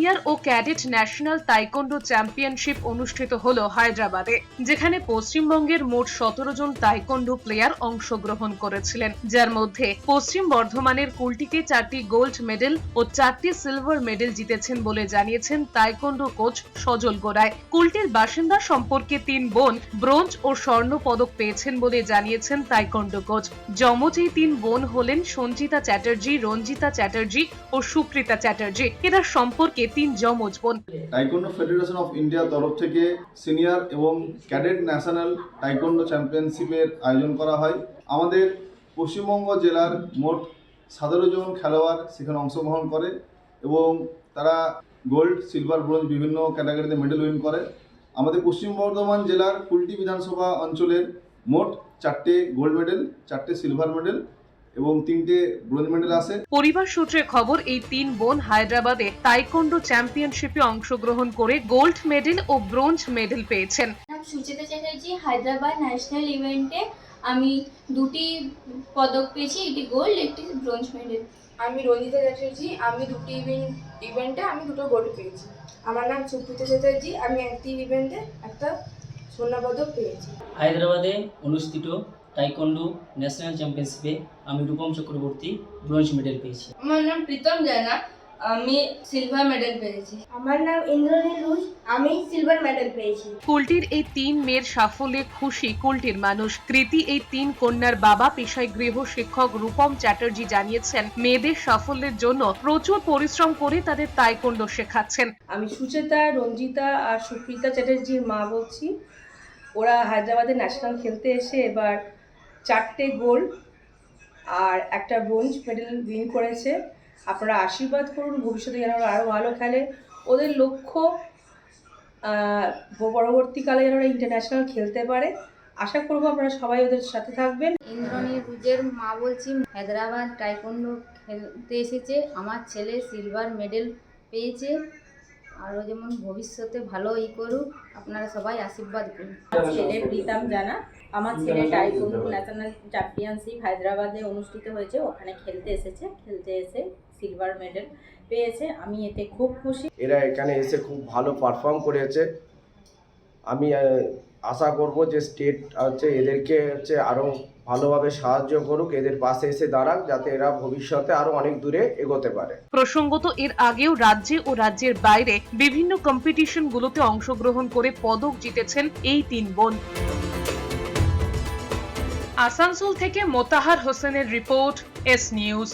Senior ও cadet national taekwondo championship অনুষ্ঠিত হলো হায়দ্রাবাদে, যেখানে পশ্চিমবঙ্গের মোট 17 জন তাইকোন্ডো প্লেয়ার অংশগ্রহণ করেছিলেন, যার মধ্যে পশ্চিম বর্ধমানের কুলটিকে 4টি গোল্ড মেডেল ও 4টি সিলভার মেডেল জিতেছেন বলে জানিয়েছেন তাইকোন্ডো কোচ সজল গোড়াই। কুলটির বাসিন্দা সম্পর্কে 3 বোন ব্রোঞ্জ ও স্বর্ণ পদক পেয়েছেন বলে জানিয়েছেন তাইকোন্ডো কোচ। যমজ এই 3 বোন হলেন সঞ্জিতা চ্যাটার্জি, রঞ্জিতা চ্যাটার্জি ও সুপ্রিতা চ্যাটার্জি। এরা সম্পর্কে 3 যমজ বোন। তাইকোন্ডো ফেডারেশন অফ ইন্ডিয়ার তরফ থেকে সিনিয়র এবং ক্যাডেট ন্যাশনাল তাইকোন্ডো চ্যাম্পিয়নশিপের আয়োজন করা হয়। আমাদের পশ্চিমবঙ্গ জেলার মোট 17 জন খেলোয়াড় সেখানে অংশগ্রহণ করে এবং তারা গোল্ড, সিলভার, ব্রোঞ্জ বিভিন্ন ক্যাটাগরিতে মেডেল উইন করে। আমাদের পশ্চিম বর্ধমান জেলার কুলটি বিধানসভা অঞ্চলের মোট 4টে গোল্ড মেডেল, 4টে সিলভার মেডেল এবং 3টে ব্রোঞ্জ মেডেল আছে। পরিবার সূত্রে খবর, এই 3 বোন হায়দ্রাবাদে তাইকোন্ডো চ্যাম্পিয়নশিপে অংশগ্রহণ করে গোল্ড মেডেল ও ব্রোঞ্জ মেডেল পেয়েছেন। সুচিতা চ্যাটার্জি, হায়দ্রাবাদ ন্যাশনাল ইভেন্টে আমি 2টি পদক পেয়েছি, একটি গোল্ড, একটি ব্রোঞ্জ মেডেল। আমি রঞ্জিতা চ্যাটার্জি, আমি 2টি ইভেন্টে আমি 2টো গোল্ড পেয়েছি। আমার নাম সুপ্রিতা চ্যাটার্জি, আমি একটি ইভেন্টে একটা স্বর্ণ পদক পেয়েছি। হায়দ্রাবাদে অনুষ্ঠিত তাইকোন্ডো ন্যাশনাল চ্যাম্পিয়নশিপে আমি রূপম চক্রবর্তী ব্রোঞ্জ মেডেল পেয়েছি। আমার নাম প্রীতম জানা, আমি সিলভার মেডেল পেয়েছি। আমার নাম ইন্দ্রনীল রুশ, আমি সিলভার মেডেল পেয়েছি। কুলটির এই 3 মেয়ের সাফল্যে খুশি কুলটির মানুষ। কৃতি এই 3 কন্যার বাবা পেশায় গৃহ শিক্ষক রূপম চ্যাটার্জি জানিয়েছেন, মেয়েদের সাফল্যের জন্য প্রচুর পরিশ্রম করে তাদের তাইকোন্ডো শেখাচ্ছেন। আমি সুচেতা, রঞ্জিতা আর সুপ্রিতা চ্যাটার্জির মা বলছি। ওরা হায়দ্রাবাদে ন্যাশনাল খেলতে এসে এবার 4টে গোল্ড আর একটা ব্রোঞ্জ মেডেল উইন করেছে। আপনারা আশীর্বাদ করুন, ভবিষ্যতে যেন ওরা আরও ভালো খেলে। ওদের লক্ষ্য পরবর্তীকালে যেন ওরা ইন্টারন্যাশনাল খেলতে পারে। আশা করবো আপনারা সবাই ওদের সাথে থাকবেন। ইন্দ্রনীল রুজের মা বলছি। হায়দ্রাবাদ তাইকোন্ডো খেলতে এসেছে, আমার ছেলে সিলভার মেডেল পেয়েছে, আরও যেমন ভবিষ্যতে ভালো করুক, আপনারা সবাই আশীর্বাদ করুন। আমার ছেলে প্রীতম জানা, আমার ছেলে তাইকোন্ডো ন্যাশনাল চ্যাম্পিয়নশিপ হায়দ্রাবাদে অনুষ্ঠিত হয়েছে, ওখানে খেলতে এসে সিলভার মেডেল পেয়েছে। আমি এতে খুব খুশি। এরা এখানে এসে খুব ভালো পারফর্ম করেছে। আমি আশা করব যে স্টেট এদেরকে আরও ভালোভাবে সাহায্য করুক, এদের পাশে এসে দাঁড়াক, যাতে এরা ভবিষ্যতে আরো অনেক দূরে এগোতে পারে। প্রসঙ্গত, এর আগেও রাজ্যে ও রাজ্যের বাইরে বিভিন্ন কম্পিটিশনগুলোতে অংশগ্রহণ করে পদক জিতেছেন এই 3 বোন। আসানসোল থেকে মোতাহার হোসেনের রিপোর্ট, এস নিউজ।